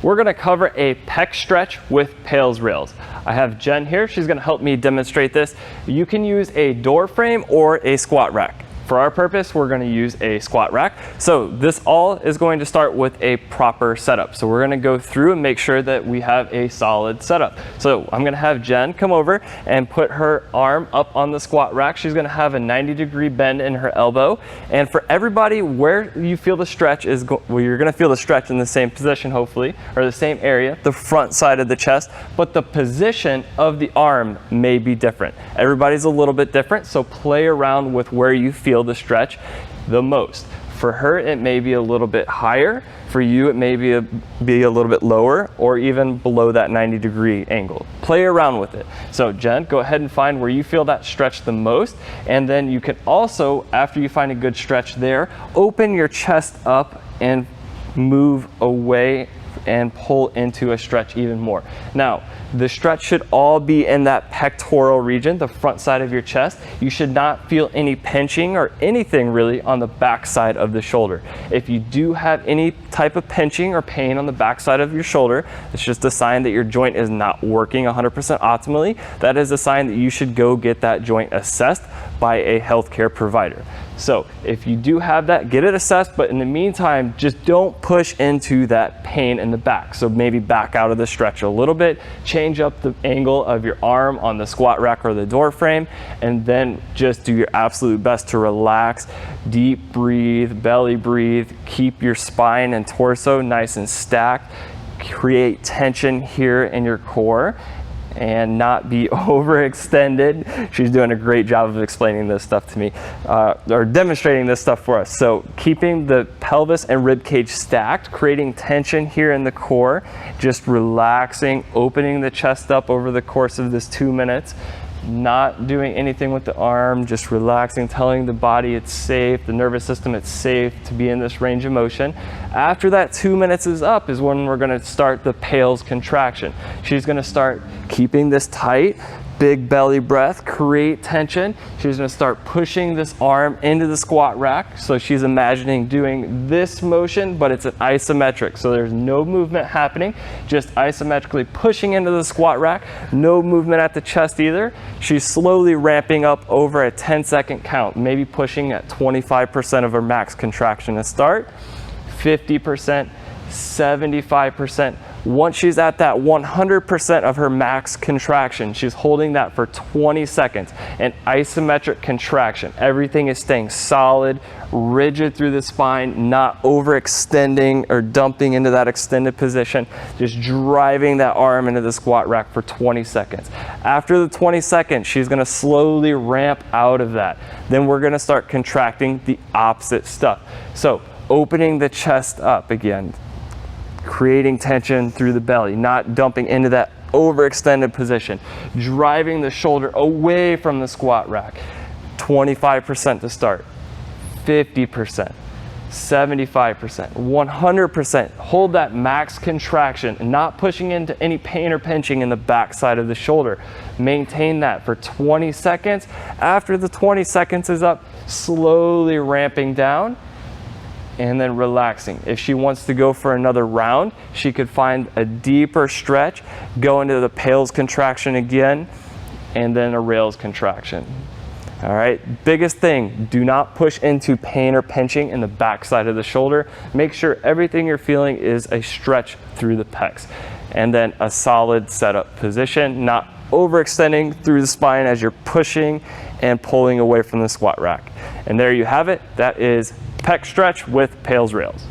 We're gonna cover a pec stretch with PAILs rails. I have Jen here, she's gonna help me demonstrate this. You can use a door frame or a squat rack. For our purpose, we're gonna use a squat rack. So this all is going to start with a proper setup. So we're gonna go through and make sure that we have a solid setup. So I'm gonna have Jen come over and put her arm up on the squat rack. She's gonna have a 90-degree bend in her elbow. And for everybody, where you feel the stretch is, well, you're gonna feel the stretch in the same position, hopefully, or the same area, the front side of the chest, but the position of the arm may be different. Everybody's a little bit different, so play around with where you feel the stretch the most. For her, it may be a little bit higher. For you, it may be a little bit lower or even below that 90-degree angle. Play around with it. So Jen, go ahead and find where you feel that stretch the most. And then you can also, after you find a good stretch there, open your chest up and move away and pull into a stretch even more. Now, the stretch should all be in that pectoral region, the front side of your chest. You should not feel any pinching or anything really on the back side of the shoulder. If you do have any type of pinching or pain on the back side of your shoulder, it's just a sign that your joint is not working 100% optimally. That is a sign that you should go get that joint assessed by a healthcare provider. So if you do have that, get it assessed, but in the meantime, just don't push into that pain in the back. So maybe back out of the stretch a little bit, change up the angle of your arm on the squat rack or the door frame, and then just do your absolute best to relax, deep breathe, belly breathe, keep your spine and torso nice and stacked, create tension here in your core, and not be overextended. She's doing a great job of explaining this stuff to me, or demonstrating this stuff for us. So keeping the pelvis and rib cage stacked, creating tension here in the core, just relaxing, opening the chest up over the course of this 2 minutes, not doing anything with the arm, just relaxing, telling the body it's safe, the nervous system it's safe to be in this range of motion. After that 2 minutes is up is when we're gonna start the PAILs contraction. She's gonna start keeping this tight, big belly breath, create tension. She's gonna start pushing this arm into the squat rack. So she's imagining doing this motion, but it's an isometric. So there's no movement happening, just isometrically pushing into the squat rack, no movement at the chest either. She's slowly ramping up over a 10-second count, maybe pushing at 25% of her max contraction to start, 50%, 75%. Once she's at that 100% of her max contraction, she's holding that for 20 seconds. An isometric contraction. Everything is staying solid, rigid through the spine, not overextending or dumping into that extended position. Just driving that arm into the squat rack for 20 seconds. After the 20 seconds, she's gonna slowly ramp out of that. Then we're gonna start contracting the opposite stuff. So opening the chest up again, creating tension through the belly, not dumping into that overextended position, driving the shoulder away from the squat rack. 25% to start, 50%, 75%, 100%. Hold that max contraction, not pushing into any pain or pinching in the back side of the shoulder. Maintain that for 20 seconds. After the 20 seconds is up, slowly ramping down, and then relaxing. If she wants to go for another round, she could find a deeper stretch, go into the PAILs contraction again, and then a rails contraction. All right, biggest thing, do not push into pain or pinching in the back side of the shoulder. Make sure everything you're feeling is a stretch through the pecs. And then a solid setup position, not overextending through the spine as you're pushing and pulling away from the squat rack. And there you have it. That is pec stretch with PAILs rails.